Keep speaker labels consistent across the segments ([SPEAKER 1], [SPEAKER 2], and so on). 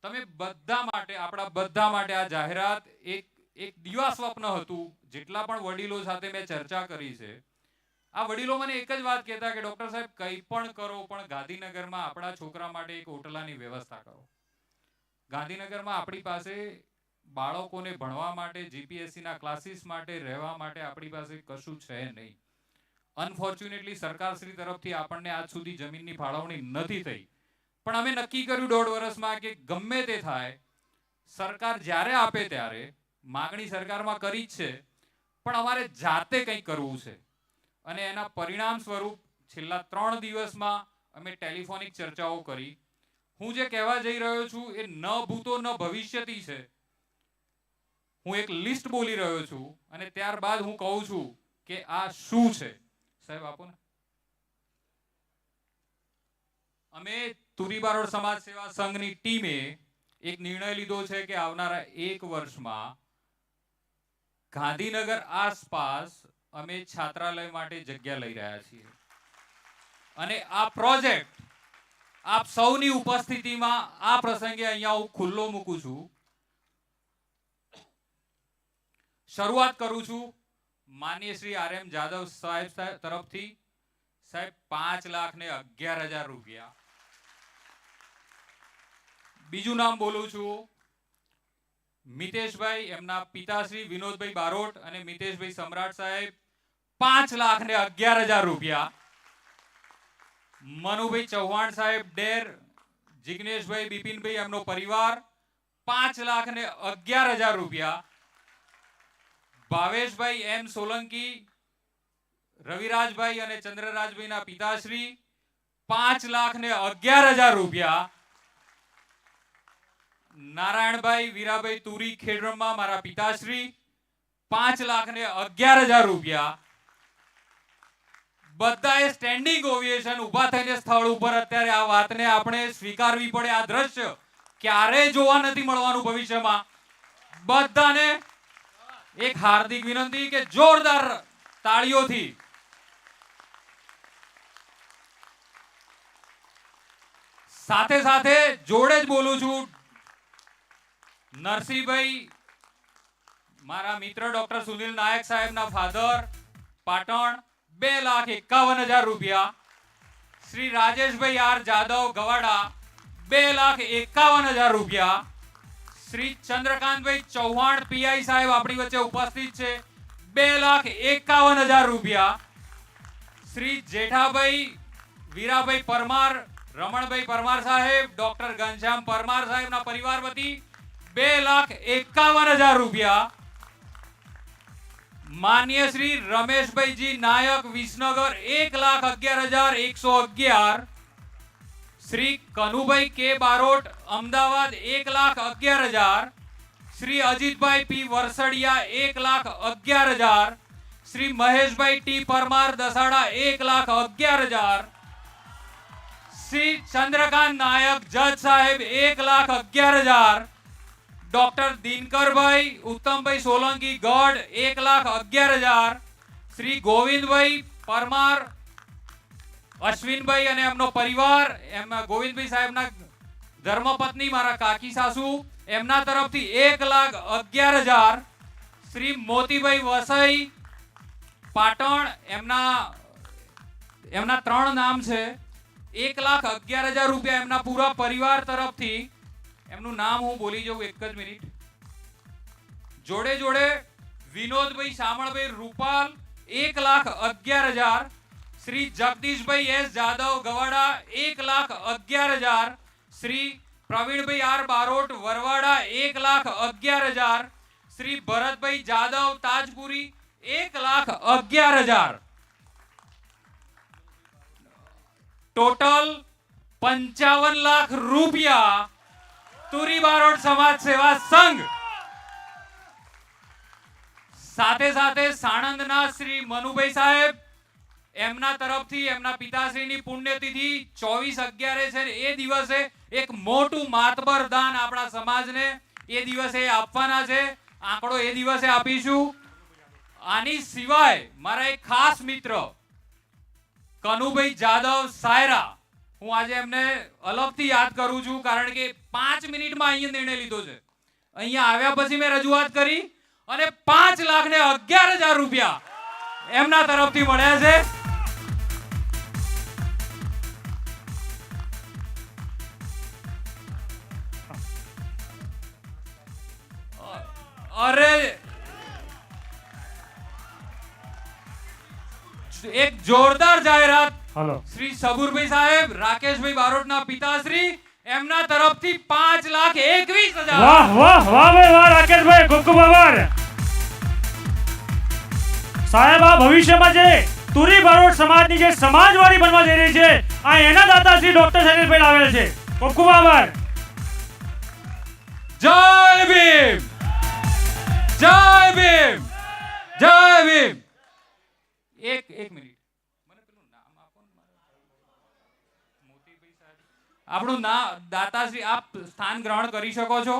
[SPEAKER 1] તમે બધા માટે, આપણા બધા માટે આ જાહેરાત એક દિવા સ્વપ્ન હતું. જેટલા પણ વડીલો સાથે મેં ચર્ચા કરી છે, આ વડીલો મને એક જ વાત કહેતા કે ડોક્ટર સાહેબ કંઈ પણ કરો પણ ગાંધીનગરમાં આપણા છોકરા માટે એક ઓટલાની વ્યવસ્થા કરો. ગાંધીનગરમાં આપણી પાસે બાળકોને ભણવા માટે, જીપીએસસી ના ક્લાસીસ માટે, રહેવા માટે આપણી પાસે કશું છે નહીં. અનફોર્ચ્યુનેટલી સરકારશ્રી તરફથી આપણને આજ સુધી જમીનની ફાળવણી નથી થઈ. પણ અમે નક્કી કર્યું 1.5 વર્ષમાં કે ગમે તે થાય, સરકાર જ્યારે આપે ત્યારે, માગણી સરકારમાં કરી જ છે, પણ અમારે જાતે કંઈક કરવું છે. અને એના પરિણામ સ્વરૂપ છેલ્લા 3 દિવસમાં અમે ટેલિફોનિક ચર્ચાઓ કરી. હું જે કહેવા જઈ રહ્યો છું એ ન ભૂતો ન ભવિષ્યથી છે. હું એક લિસ્ટ બોલી રહ્યો છું અને ત્યારબાદ હું કહું છું કે આ શું છે. સાહેબ આપો ને. અમે તુરી બારોટ સમાજ સેવા સંઘની ટીમે એક નિર્ણય લીધો છે કે આવનારા 1 વર્ષમાં ગાંધીનગર આસપાસ અમે છાત્રાલય માટે જગ્યા લઈ રહ્યા છીએ. અને આ પ્રોજેક્ટ આપ સૌની ઉપસ્થિતિમાં આ પ્રસંગે અહીંયા હું ખુલ્લો મૂકું છું. શરૂઆત કરું છું માનનીય શ્રી RM જાદવ સાહેબ તરફથી. સાહેબ 5,11,000 રૂપિયા. બીજું નામ બોલું છું મિતેશભાઈ, એમના પિતાશ્રી વિનોદભાઈ બારોટ અને મિતેશભાઈ સમ્રાટ સાહેબ 5,11,000 રૂપિયા. મનુભાઈ ચૌહાણ સાહેબ ડેર, જિગ્નેશભાઈ બિપિનભાઈ એમનો પરિવાર 5,11,000 રૂપિયા. ભાવેશભાઈ M સોલંકી, રવિરાજભાઈ અને ચંદ્રરાજભાઈના પિતાશ્રી 5,11,000 રૂપિયા. નારાયણભાઈ વીરાભાઈ તુરી ખેડબ્રહ્મા, મારા પિતાશ્રી 5,11,000 રૂપિયા. બધાએ સ્ટેન્ડિંગ ઓવેશન, ઉભા થઈને સ્થળ ઉપર અત્યારે આ વાતને આપણે સ્વીકારવી પડે. આ દ્રશ્ય ક્યારેય જોવા નથી મળવાનું ભવિષ્યમાં. બધાને એક હાર્દિક વિનંતી કે જોરદાર તાળીઓથી સાથે સાથે જોડે જ બોલું છું નરસિંહભાઈ, મારા મિત્ર ડોક્ટર સુનિલ નાયક સાહેબના ફાધર, પાટણ 2,51,000 રૂપિયા. શ્રી રાજેશભાઈ R જાદવ ગવાડા 2,51,000 રૂપિયા. શ્રી ચંદ્રકાંતભાઈ ચૌહાણ PI સાહેબ આપણી વચ્ચે ઉપસ્થિત છે 2,51,000 રૂપિયા. શ્રી જેઠાભાઈ વીરાભાઈ પરમાર, રમણભાઈ પરમાર સાહેબ, ડોક્ટર ઘનશ્યામ પરમાર સાહેબના પરિવાર વતી 2,51,000 રૂપિયા. માન્ય શ્રી રમેશભાઈજી નાયક વિસનગર 1,11,111. શ્રી કનુભાઈ K બારોટ અમદાવાદ 1,11,000. શ્રી અજીતભાઈ P વરસડિયા 1,11,000. શ્રી મહેશભાઈ T પરમાર દસાડા 1,11,000. શ્રી ચંદ્રકાંત નાયક જજ સાહેબ 1,11,000. ડોક્ટર દિનકરભાઈ ઉત્તમભાઈ સોલંકી ગઢ 1,11,000. શ્રી ગોવિંદભાઈ પરમાર અશ્વિનભાઈ અને એમનો પરિવાર, એમના ગોવિંદભાઈ સાહેબના ધર્મપત્ની મારા કાકી સાસુ, એમના તરફથી 1,11,000. શ્રી મોતીભાઈ વસઈ પાટણ, એમના 3 નામ છે, 1,11,000 રૂપિયા એમના પૂરા પરિવાર તરફથી. એમનું નામ હું બોલી જાઉં, એક જ મિનિટ. જોડે જોડે Vinodbhai Shamalbhai Rupal 1,11,000. Shri Jagdishbhai S Jadav Gavada 1,11,000. Shri Pravinbhai R Barot Varvada 1,11,000. Shri Bharatbhai Jadav Tajpuri 1,11,000. Total 55 lakh રૂપિયા તુરી બારોટ સમાજ સેવા સંઘ. સાથે સાથે સાણંદના શ્રી મનુભાઈ સાહેબ, એમના તરફથી એમના પિતાશ્રીની પુણ્યતિથિ 24/11 છે. એ દિવસે એક મોટું માતબર દાન આપણા સમાજને એ દિવસે આપવાના છે. આંકડો એ દિવસે આપીશું. આની સિવાય મારા એક ખાસ મિત્ર કનુભાઈ જાદવ સાયરા હું આજે એમને અલગથી યાદ કરું છું, કારણ કે 5 મિનિટમાં અહીંયા નિર્ણય લીધો છે. અહીંયા આવ્યા પછી મેં રજૂઆત કરી અને 5,11,000 રૂપિયા એમના તરફથી મળ્યા છે. અરે એક જોરદાર જાહેરાત.
[SPEAKER 2] હાલો.
[SPEAKER 1] શ્રી સબુરભાઈ સાહેબ, રાકેશભાઈ બારોટના પિતાશ્રી, એમના તરફથી 5,21,000.
[SPEAKER 2] વાહ વાહ વાહ ભાઈ વાહ રાકેશભાઈ, ખૂબ ખૂબ આભાર સાહેબ. આ ભવિષ્યમાં જે તુરી બારોટ સમાજની જે સમાજવાડી બનવા જઈ રહી છે, આ એના દાતા શ્રી ડોક્ટર શૈલેષભાઈ લાવેલ છે. ખૂબ ખૂબ આભાર.
[SPEAKER 1] જય ભીમ, જય ભીમ, જય ભીમ. એક મિનિટ, મને પેલું નામ આપો ને. મોતીભાઈ સાહેબ, આપણું નામ દાતાશ્રી, આપ સ્થાન ગ્રહણ કરી શકો છો.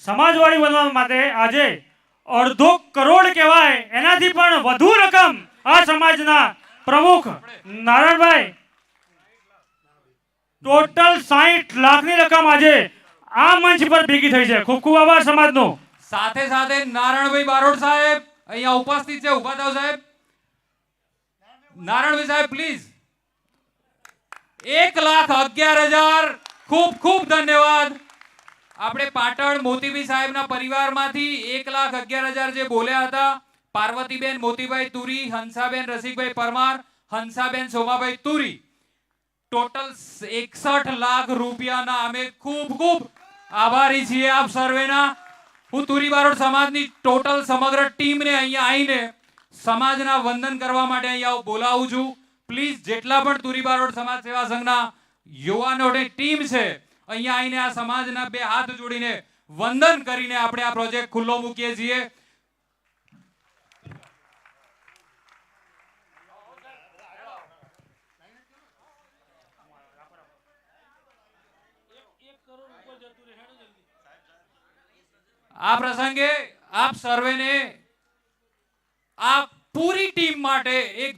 [SPEAKER 2] સમાજવાડી બનવા માટે આજે 1.5 કરોડ કહેવાય એનાથી પણ વધુ રકમ આ સમાજના પ્રમુખ નારાયણભાઈ, ટોટલ 60 લાખની રકમ આજે આ મંચ પર ભેગી થઈ છે. ખૂબ ખૂબ આભાર સમાજનો.
[SPEAKER 1] સાથે સાથે નારાયણભાઈ બારોટ સાહેબ અહીંયા ઉપસ્થિત છે. ઉભા થાવ સાહેબ. નારાયણભાઈ સાહેબ પ્લીઝ. 1,11,000. ખૂબ ખૂબ ધન્યવાદ. આપણે પાટણ મોતીભાઈ સાહેબના પરિવારમાંથી 1,11,000 જે બોલ્યા હતા, પાર્વતીબેન મોતીભાઈ તુરી, હંસાબેન રસિકભાઈ પરમાર, હંસાબેન સોમાભાઈ તુરી, ટોટલ 61 લાખ રૂપિયાના અમે ખૂબ ખૂબ આભારી છીએ આપ સર્વેના. હું તુરી બારોટ સમાજની ટોટલ સમગ્ર ટીમને અહીંયા આવીને સમાજના વંદન કરવા માટે અહીંયા બોલાવું છું. પ્લીઝ જેટલા પણ તુરી બારોટ સમાજ સેવા સંઘના યુવાનોની ટીમ છે, અહીંયા આવીને આ સમાજના 2 હાથ જોડીને વંદન કરીને આપણે આ પ્રોજેક્ટ ખુલ્લો મૂકીએ છીએ. આ પ્રસંગે આપ સર્વેને આ પૂરી ટીમ માટે એક